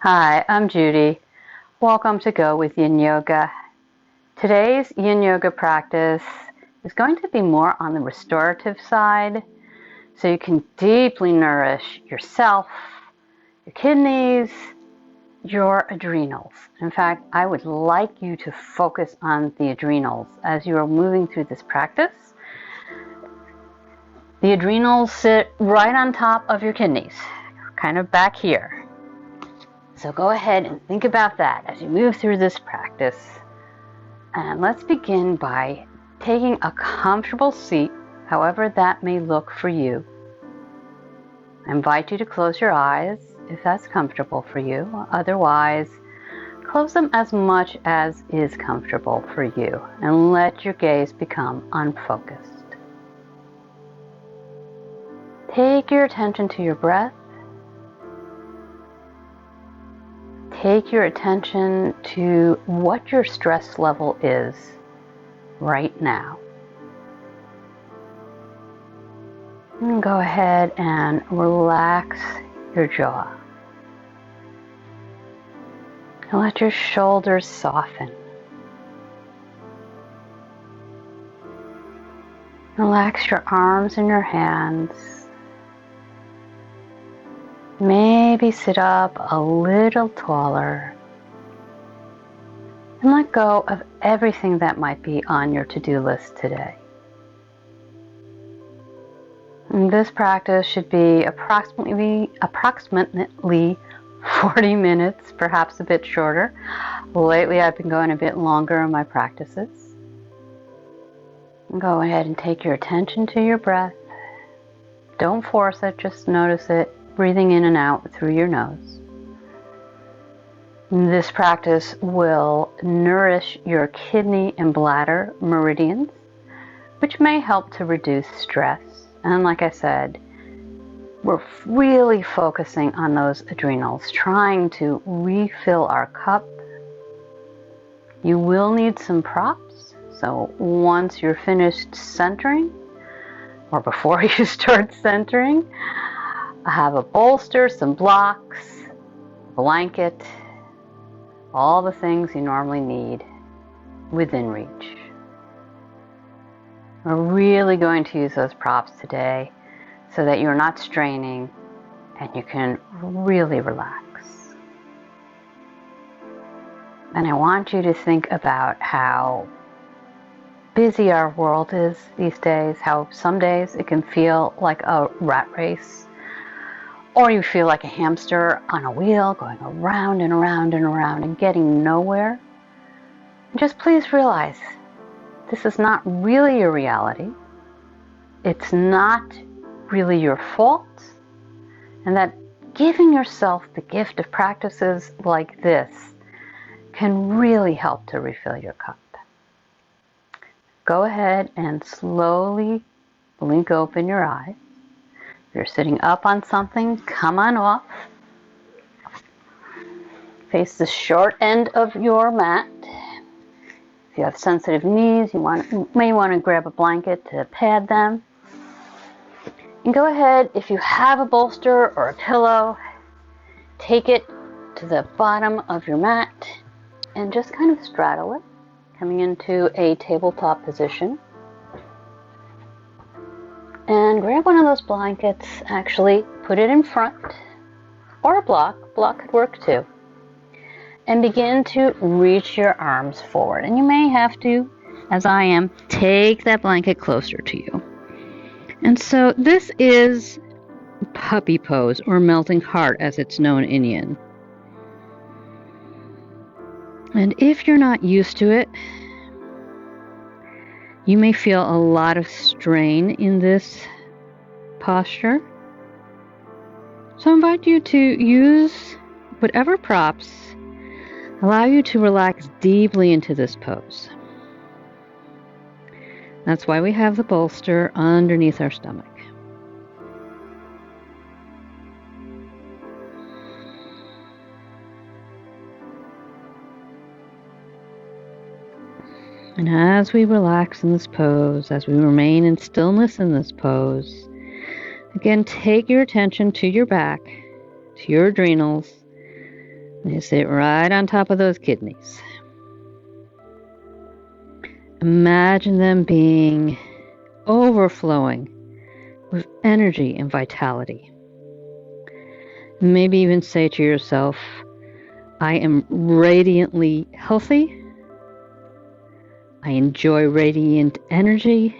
Hi, I'm Judy. Welcome to Go with Yin Yoga. Today's Yin Yoga practice is going to be more on the restorative side, so you can deeply nourish yourself, your kidneys, your adrenals. In fact, I would like you to focus on the adrenals as you are moving through this practice. The adrenals sit right on top of your kidneys, kind of back here. So go ahead and think about that as you move through this practice. And let's begin by taking a comfortable seat, however that may look for you. I invite you to close your eyes if that's comfortable for you. Otherwise, close them as much as is comfortable for you and let your gaze become unfocused. Take your attention to your breath. Take your attention to what your stress level is right now. And go ahead and relax your jaw. And let your shoulders soften. Relax your arms and your hands. Maybe sit up a little taller and let go of everything that might be on your to-do list today. And this practice should be approximately 40 minutes, perhaps a bit shorter. Lately I've been going a bit longer in my practices. Go ahead and take your attention to your breath. Don't force it, just notice it. Breathing in and out through your nose. This practice will nourish your kidney and bladder meridians, which may help to reduce stress. And like I said, we're really focusing on those adrenals, trying to refill our cup. You will need some props, so once you're finished centering, or before you start centering, I have a bolster, some blocks, a blanket, all the things you normally need within reach. We're really going to use those props today so that you're not straining and you can really relax. And I want you to think about how busy our world is these days, how some days it can feel like a rat race. Or you feel like a hamster on a wheel going around and around and around and getting nowhere. Just please realize this is not really your reality. It's not really your fault. And that giving yourself the gift of practices like this can really help to refill your cup. Go ahead and slowly blink open your eyes. If you're sitting up on something, come on off. Face the short end of your mat. If you have sensitive knees, you may want to grab a blanket to pad them. And go ahead, if you have a bolster or a pillow, take it to the bottom of your mat and just kind of straddle it, coming into a tabletop position. And grab one of those blankets, actually put it in front, or a block could work too. And begin to reach your arms forward. And you may have to, as I am, take that blanket closer to you. And so this is puppy pose, or melting heart as it's known in Yin. And if you're not used to it, you may feel a lot of strain in this posture. So I invite you to use whatever props allow you to relax deeply into this pose. That's why we have the bolster underneath our stomach. And as we relax in this pose, as we remain in stillness in this pose, again, take your attention to your back, to your adrenals, You sit right on top of those kidneys. Imagine them being overflowing with energy and vitality. Maybe even say to yourself, I am radiantly healthy. I enjoy radiant energy.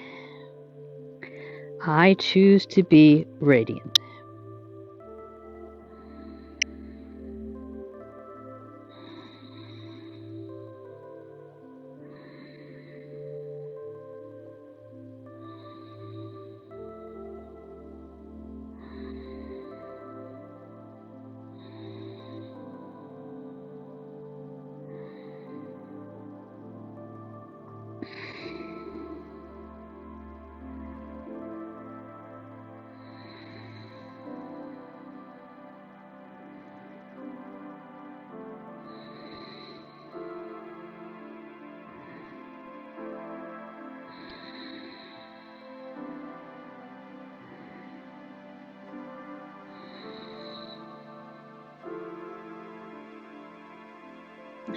I choose to be radiant.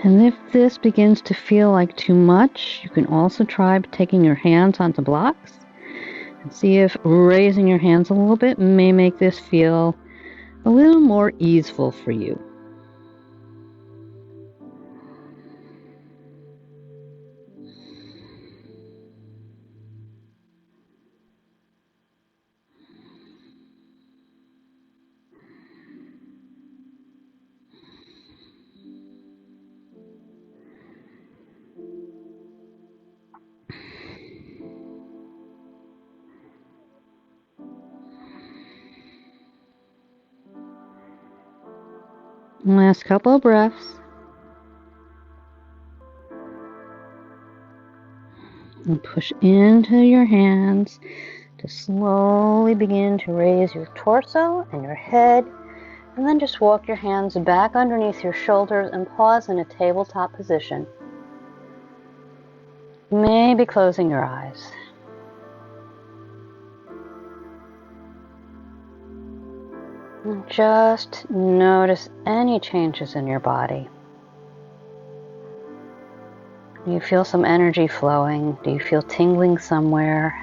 And if this begins to feel like too much, you can also try taking your hands onto blocks and see if raising your hands a little bit may make this feel a little more easeful for you. Last couple of breaths. And push into your hands to slowly begin to raise your torso and your head. And then just walk your hands back underneath your shoulders and pause in a tabletop position. Maybe closing your eyes. And just notice any changes in your body. Do you feel some energy flowing? Do you feel tingling somewhere?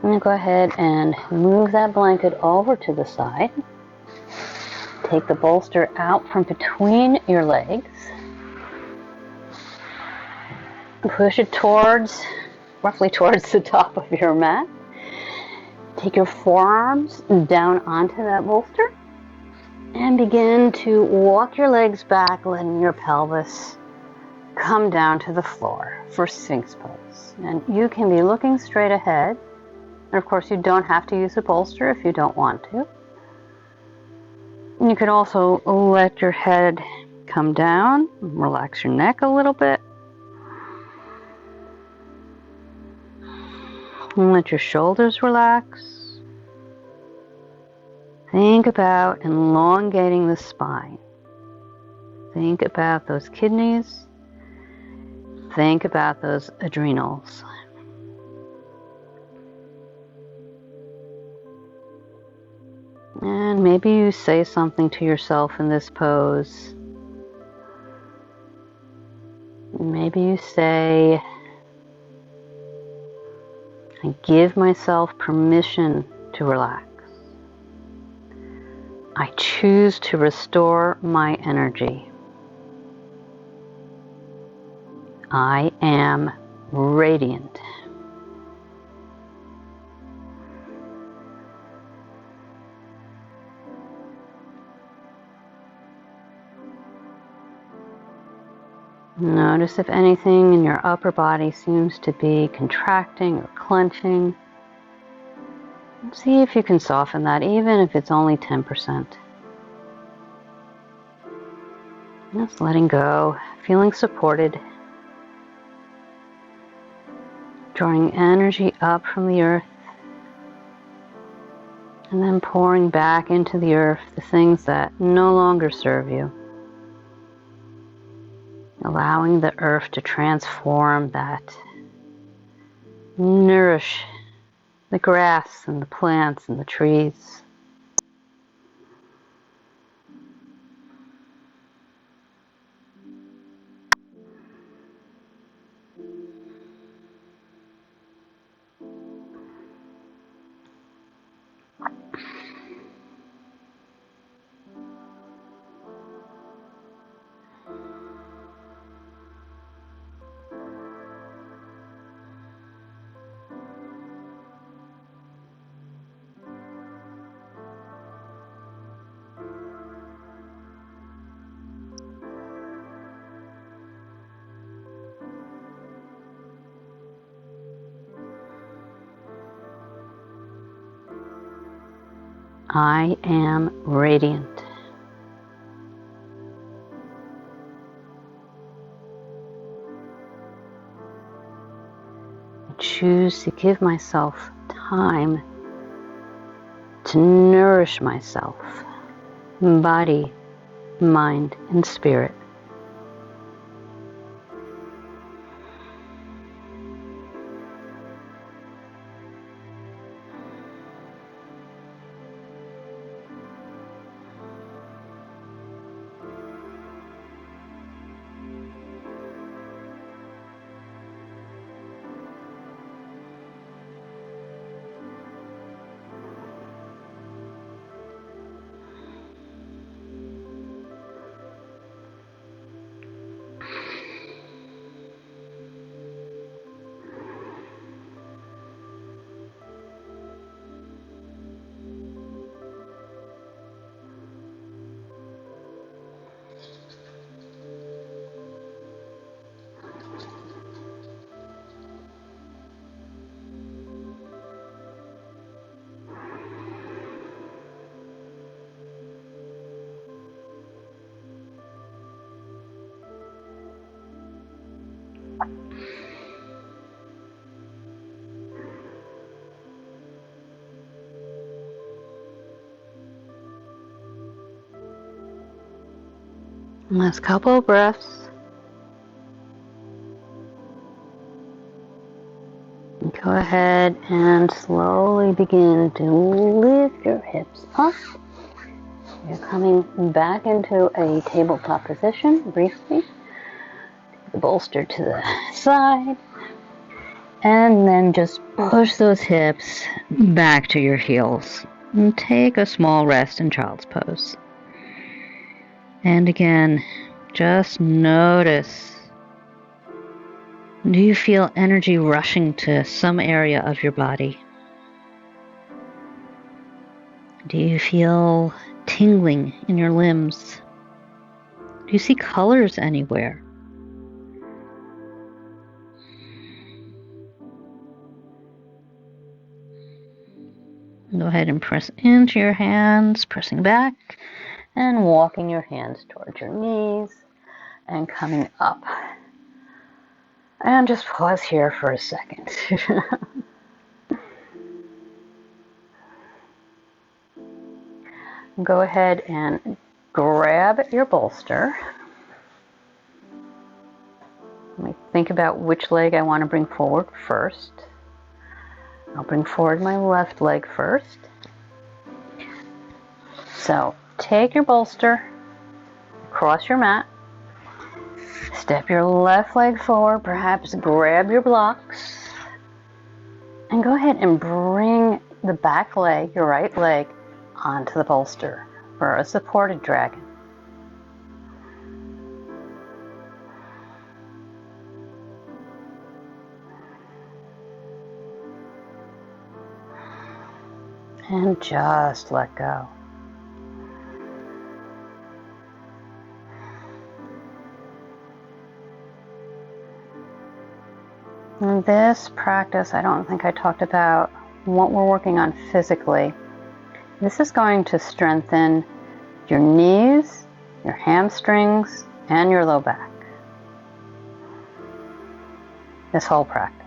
And go ahead and move that blanket over to the side. Take the bolster out from between your legs. Push it roughly towards the top of your mat. Take your forearms down onto that bolster and begin to walk your legs back, letting your pelvis come down to the floor for Sphinx pose. And you can be looking straight ahead. And of course, you don't have to use a bolster if you don't want to. And you can also let your head come down, relax your neck a little bit. And let your shoulders relax. Think about elongating the spine. Think about those kidneys. Think about those adrenals. And maybe you say something to yourself in this pose. Maybe you say, I give myself permission to relax. I choose to restore my energy. I am radiant. Notice if anything in your upper body seems to be contracting or clenching. See if you can soften that, even if it's only 10%. Just letting go, feeling supported. Drawing energy up from the earth. And then pouring back into the earth the things that no longer serve you. Allowing the earth to transform that. Nourish the grass and the plants and the trees. I am radiant. I choose to give myself time to nourish myself, body, mind, and spirit. Last couple of breaths. Go ahead and slowly begin to lift your hips up. You're coming back into a tabletop position briefly. The bolster to the side. And then just push those hips back to your heels. And take a small rest in child's pose. And again, just notice. Do you feel energy rushing to some area of your body? Do you feel tingling in your limbs? Do you see colors anywhere? Go ahead and press into your hands, pressing back, and walking your hands towards your knees and coming up. And just pause here for a second. Go ahead and grab your bolster. Let me think about which leg I want to bring forward first. I'll bring forward my left leg first. So take your bolster, cross your mat, step your left leg forward, perhaps grab your blocks, and go ahead and bring the back leg, your right leg, onto the bolster for a supported dragon. And just let go. In this practice, I don't think I talked about what we're working on physically. This is going to strengthen your knees, your hamstrings, and your low back. This whole practice.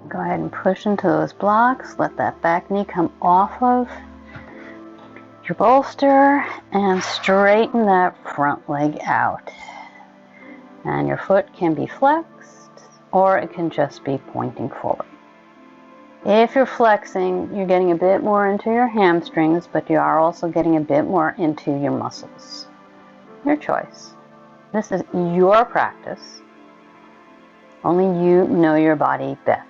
Go ahead and push into those blocks. Let that back knee come off of your bolster and straighten that front leg out. And your foot can be flexed or it can just be pointing forward. If you're flexing, you're getting a bit more into your hamstrings, but you are also getting a bit more into your muscles. Your choice. This is your practice. Only you know your body best.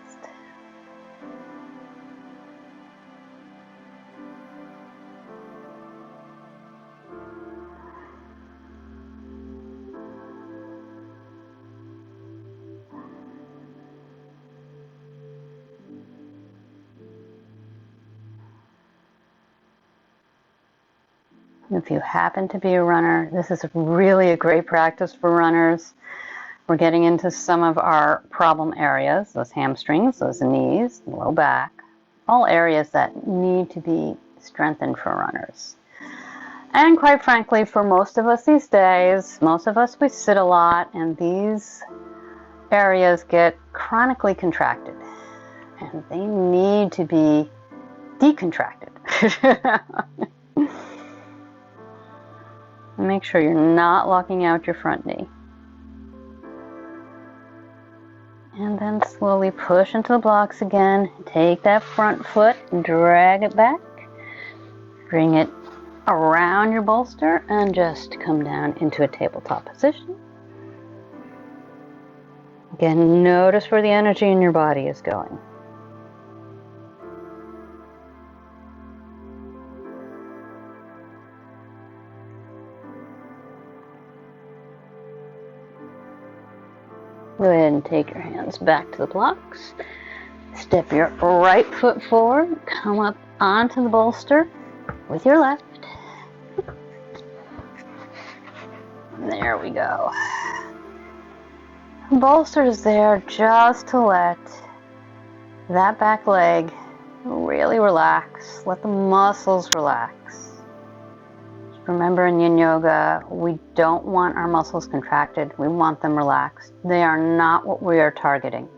If you happen to be a runner, this is really a great practice for runners. We're getting into some of our problem areas, those hamstrings, those knees, low back, all areas that need to be strengthened for runners. And quite frankly, for most of us these days, most of us, we sit a lot, and these areas get chronically contracted, and they need to be decontracted. Make sure you're not locking out your front knee. And then slowly push into the blocks again. Take that front foot and drag it back. Bring it around your bolster and just come down into a tabletop position. Again, notice where the energy in your body is going. Go ahead and take your hands back to the blocks. Step your right foot forward. Come up onto the bolster with your left. There we go. The bolster is there just to let that back leg really relax. Let the muscles relax. Remember, in Yin Yoga, we don't want our muscles contracted. We want them relaxed. They are not what we are targeting.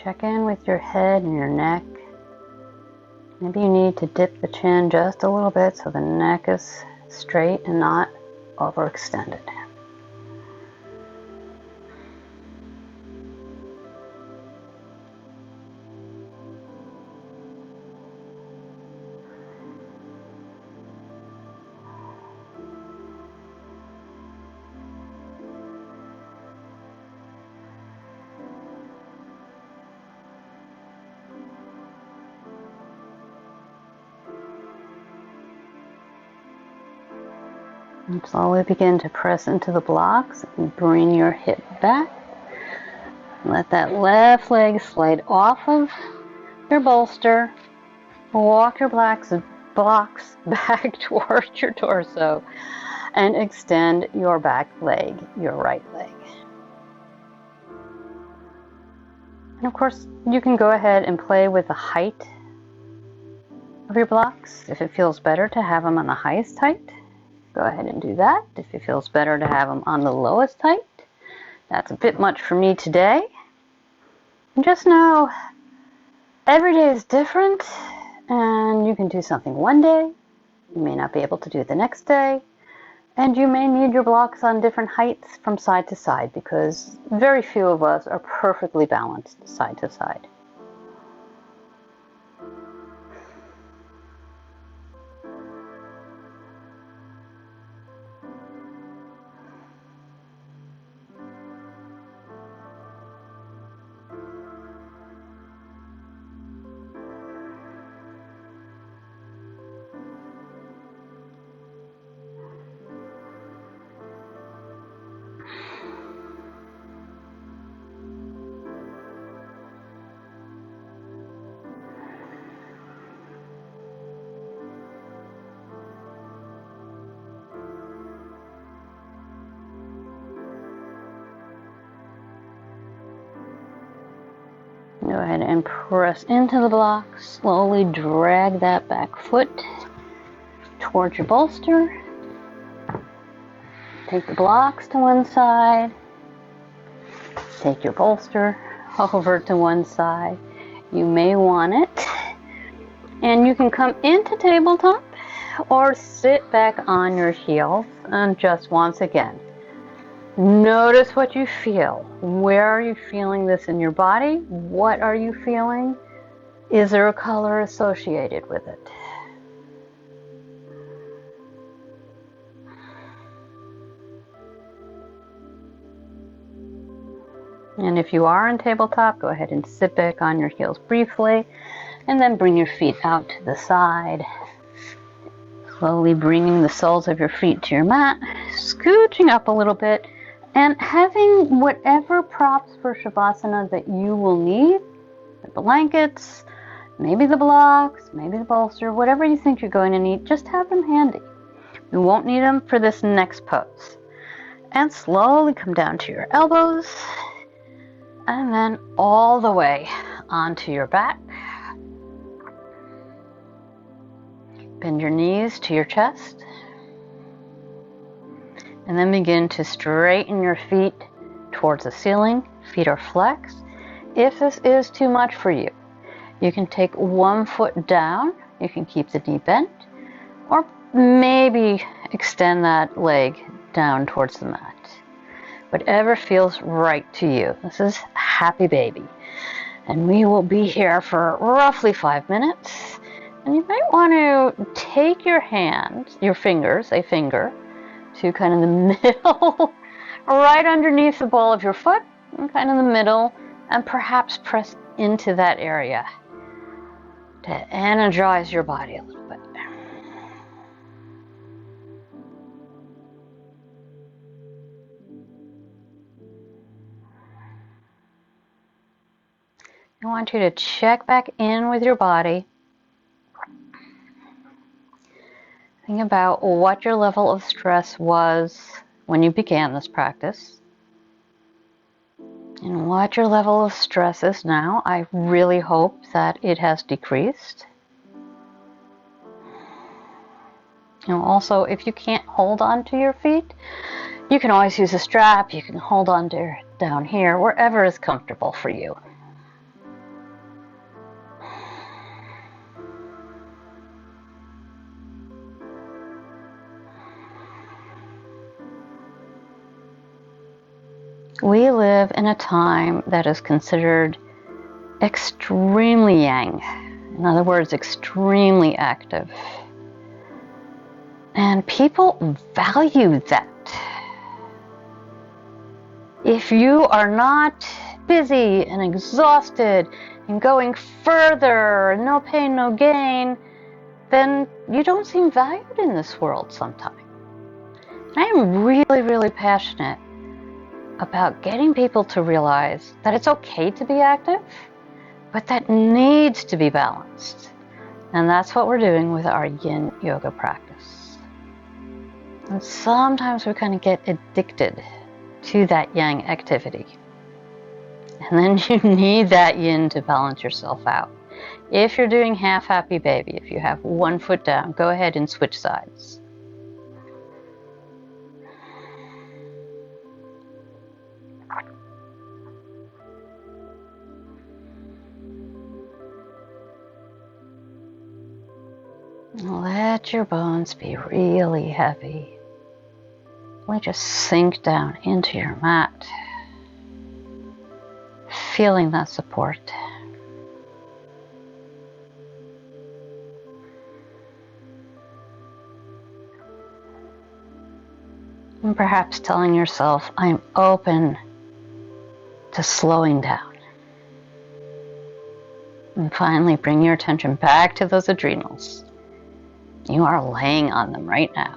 Check in with your head and your neck. Maybe you need to dip the chin just a little bit so the neck is straight and not overextended. And slowly begin to press into the blocks and bring your hip back. Let that left leg slide off of your bolster. Walk your blocks back towards your torso and extend your back leg, your right leg. And of course, you can go ahead and play with the height of your blocks. If it feels better to have them on the highest height, go ahead and do that. If it feels better to have them on the lowest height, that's a bit much for me today. And just know, every day is different, and you can do something one day, you may not be able to do it the next day, and you may need your blocks on different heights from side to side, because very few of us are perfectly balanced side to side. Go ahead and press into the blocks. Slowly drag that back foot towards your bolster. Take the blocks to one side. Take your bolster over to one side. You may want it. And you can come into tabletop or sit back on your heels. And just once again, notice what you feel. Where are you feeling this in your body? What are you feeling? Is there a color associated with it? And if you are in tabletop, go ahead and sit back on your heels briefly, and then bring your feet out to the side. Slowly bringing the soles of your feet to your mat, scooching up a little bit, and having whatever props for Savasana that you will need, the blankets, maybe the blocks, maybe the bolster, whatever you think you're going to need, just have them handy. You won't need them for this next pose. And slowly come down to your elbows, and then all the way onto your back. Bend your knees to your chest. And then begin to straighten your feet towards the ceiling. Feet are flexed. If this is too much for you, you can take one foot down. You can keep the knee bent, or maybe extend that leg down towards the mat. Whatever feels right to you. This is Happy Baby. And we will be here for roughly 5 minutes. And you might want to take your hand, your fingers, a finger, to kind of the middle, right underneath the ball of your foot, and kind of the middle, and perhaps press into that area to energize your body a little bit. I want you to check back in with your body. Think about what your level of stress was when you began this practice and what your level of stress is now. I really hope that it has decreased. And also, if you can't hold on to your feet, you can always use a strap. You can hold on to down here, wherever is comfortable for you. We live in a time that is considered extremely yang. In other words, extremely active. And people value that. If you are not busy and exhausted and going further, no pain, no gain, then you don't seem valued in this world sometimes. I am really, really passionate about getting people to realize that it's okay to be active, but that needs to be balanced. And that's what we're doing with our Yin Yoga practice. And sometimes we kind of get addicted to that Yang activity. And then you need that Yin to balance yourself out. If you're doing half Happy Baby, if you have one foot down, go ahead and switch sides. Let your bones be really heavy. Really just sink down into your mat, feeling that support. And perhaps telling yourself, I'm open to slowing down. And finally, bring your attention back to those adrenals. You are laying on them right now.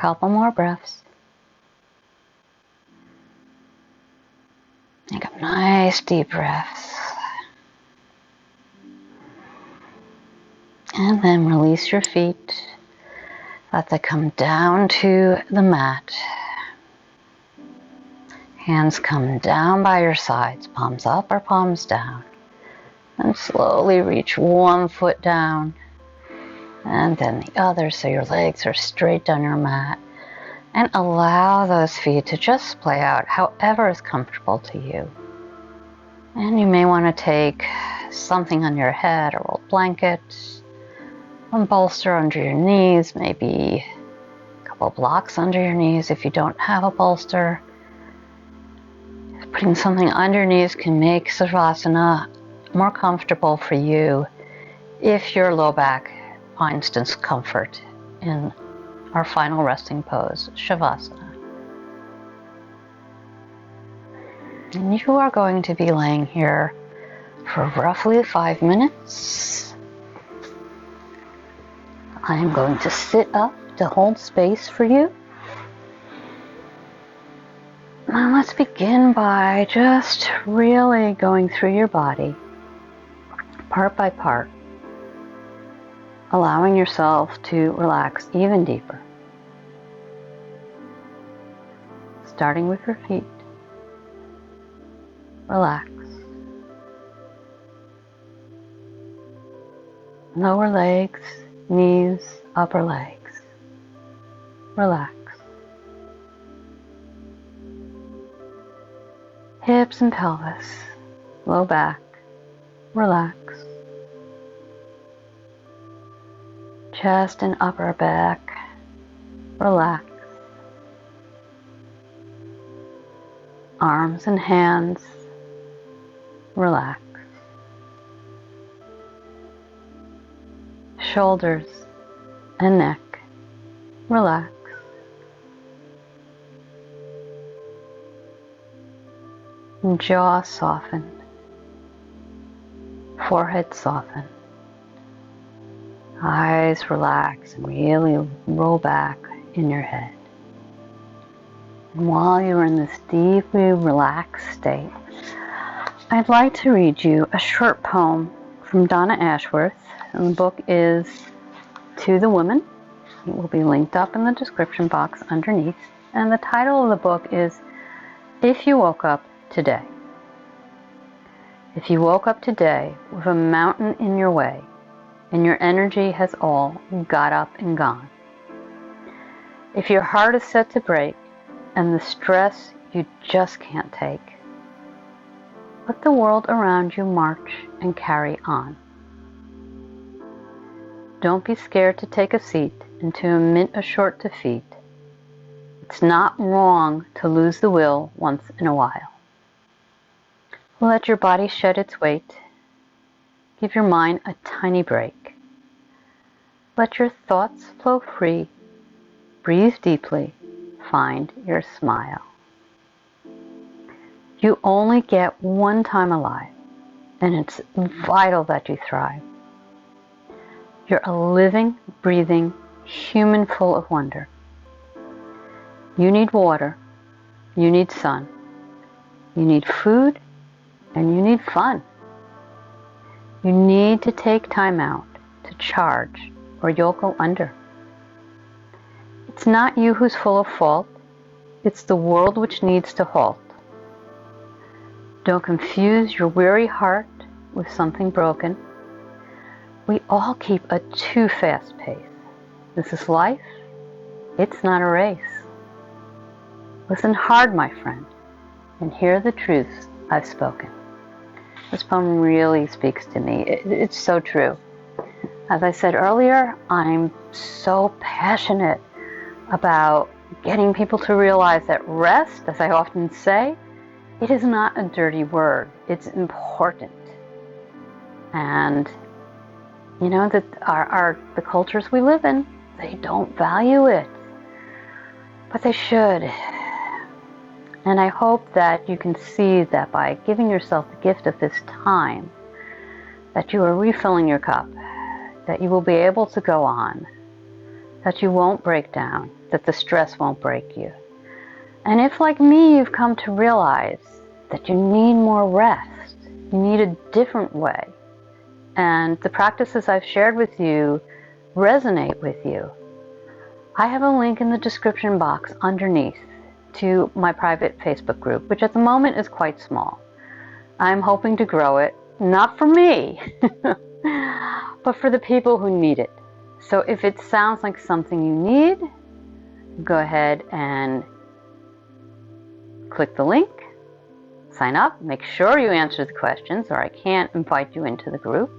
couple more breaths. Take a nice deep breath. And then release your feet. Let them come down to the mat. Hands come down by your sides, palms up or palms down. And slowly reach one foot down and then the other so your legs are straight on your mat. And allow those feet to just play out however is comfortable to you. And you may want to take something on your head, a rolled blanket, a bolster under your knees, maybe a couple blocks under your knees if you don't have a bolster. Putting something underneath can make Savasana more comfortable for you if your low back finds discomfort in our final resting pose, Shavasana. And you are going to be laying here for roughly 5 minutes. I am going to sit up to hold space for you. Now let's begin by just really going through your body, part by part, allowing yourself to relax even deeper. Starting with your feet. Relax. Lower legs, knees, upper legs. Relax. Hips and pelvis, low back. Relax. Chest and upper back. Relax. Arms and hands. Relax. Shoulders and neck. Relax. Jaw soften. Forehead soften. Eyes relax and really roll back in your head. And while you're in this deeply relaxed state, I'd like to read you a short poem from Donna Ashworth, and the book is To the Woman. It will be linked up in the description box underneath, and the title of the book is If You Woke Up Today. If you woke up today with a mountain in your way, and your energy has all got up and gone. If your heart is set to break, and the stress you just can't take, let the world around you march and carry on. Don't be scared to take a seat and to admit a short defeat. It's not wrong to lose the will once in a while. Let your body shed its weight. Give your mind a tiny break. Let your thoughts flow free. Breathe deeply. Find your smile. You only get one time alive, and it's vital that you thrive. You're a living, breathing human full of wonder. You need water. You need sun. You need food, and you need fun. You need to take time out to charge, or you'll go under. It's not you who's full of fault. It's the world which needs to halt. Don't confuse your weary heart with something broken. We all keep a too fast pace. This is life. It's not a race. Listen hard, my friend, and hear the truths I've spoken. This poem really speaks to me. It's so true. As I said earlier, I'm so passionate about getting people to realize that rest, as I often say, it is not a dirty word. It's important. And you know that the cultures we live in, they don't value it, but they should. And I hope that you can see that by giving yourself the gift of this time, that you are refilling your cup, that you will be able to go on, that you won't break down, that the stress won't break you. And if, like me, you've come to realize that you need more rest, you need a different way, and the practices I've shared with you resonate with you, I have a link in the description box underneath to my private Facebook group, which at the moment is quite small. I'm hoping to grow it, not for me, but for the people who need it. So if it sounds like something you need, go ahead and click the link, sign up, make sure you answer the questions or I can't invite you into the group.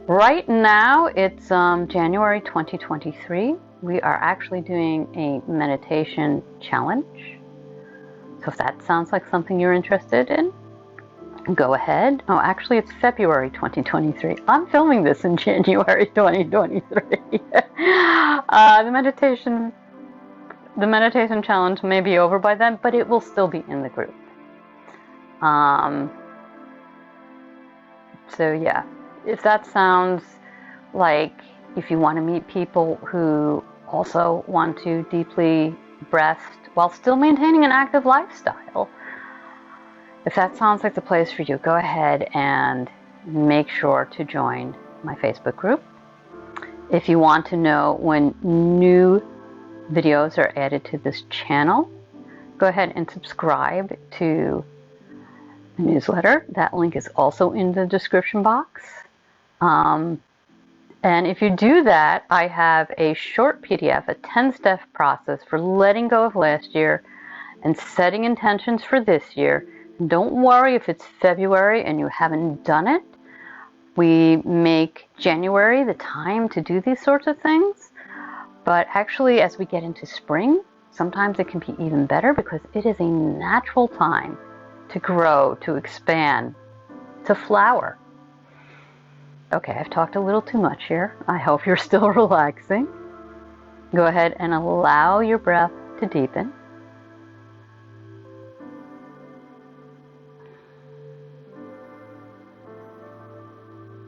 Right now it's January 2023. We are actually doing a meditation challenge. So if that sounds like something you're interested in, go ahead. Oh, actually it's February 2023. I'm filming this in January 2023. The meditation challenge may be over by then, but it will still be in the group. So yeah, if that sounds like if you want to meet people who also want to deeply rest while still maintaining an active lifestyle, if that sounds like the place for you, go ahead and make sure to join my Facebook group. If you want to know when new videos are added to this channel, go ahead and subscribe to the newsletter. That link is also in the description box. And if you do that, I have a short PDF, a 10-step process for letting go of last year and setting intentions for this year. Don't worry if it's February and you haven't done it. We make January the time to do these sorts of things. But actually, as we get into spring, sometimes it can be even better because it is a natural time to grow, to expand, to flower. Okay, I've talked a little too much here. I hope you're still relaxing. Go ahead and allow your breath to deepen.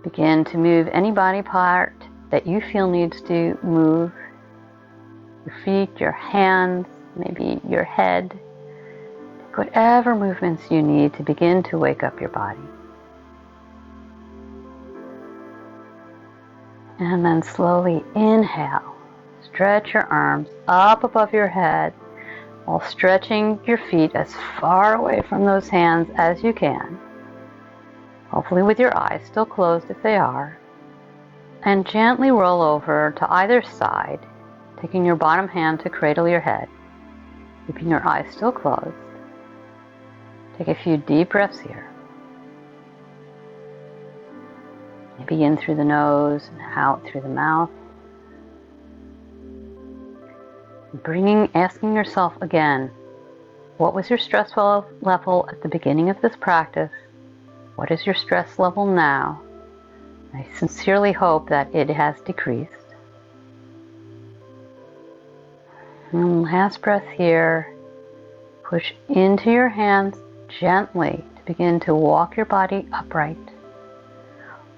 Begin to move any body part that you feel needs to move. Your feet, your hands, maybe your head. Take whatever movements you need to begin to wake up your body. And then slowly inhale. Stretch your arms up above your head while stretching your feet as far away from those hands as you can. Hopefully with your eyes still closed if they are. And gently roll over to either side, taking your bottom hand to cradle your head, keeping your eyes still closed. Take a few deep breaths here. Maybe in through the nose and out through the mouth. Asking yourself again, what was your stress level at the beginning of this practice? What is your stress level now? I sincerely hope that it has decreased. And last breath here. Push into your hands gently to begin to walk your body upright.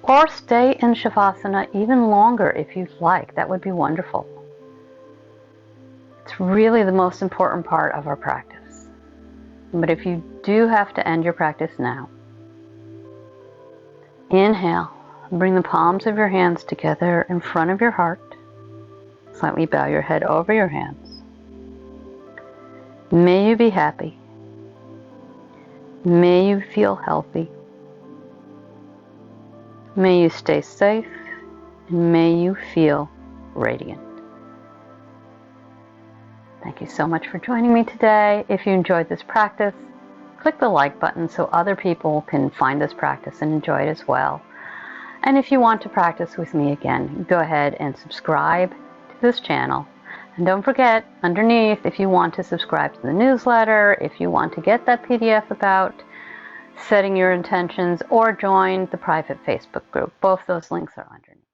Or stay in Savasana even longer if you'd like. That would be wonderful. It's really the most important part of our practice. But if you do have to end your practice now, inhale. Bring the palms of your hands together in front of your heart. Slightly bow your head over your hands. May you be happy. May you feel healthy. May you stay safe. And may you feel radiant. Thank you so much for joining me today. If you enjoyed this practice, click the like button so other people can find this practice and enjoy it as well. And if you want to practice with me again, go ahead and subscribe to this channel. And don't forget, underneath, if you want to subscribe to the newsletter, if you want to get that PDF about setting your intentions, or join the private Facebook group, both those links are underneath.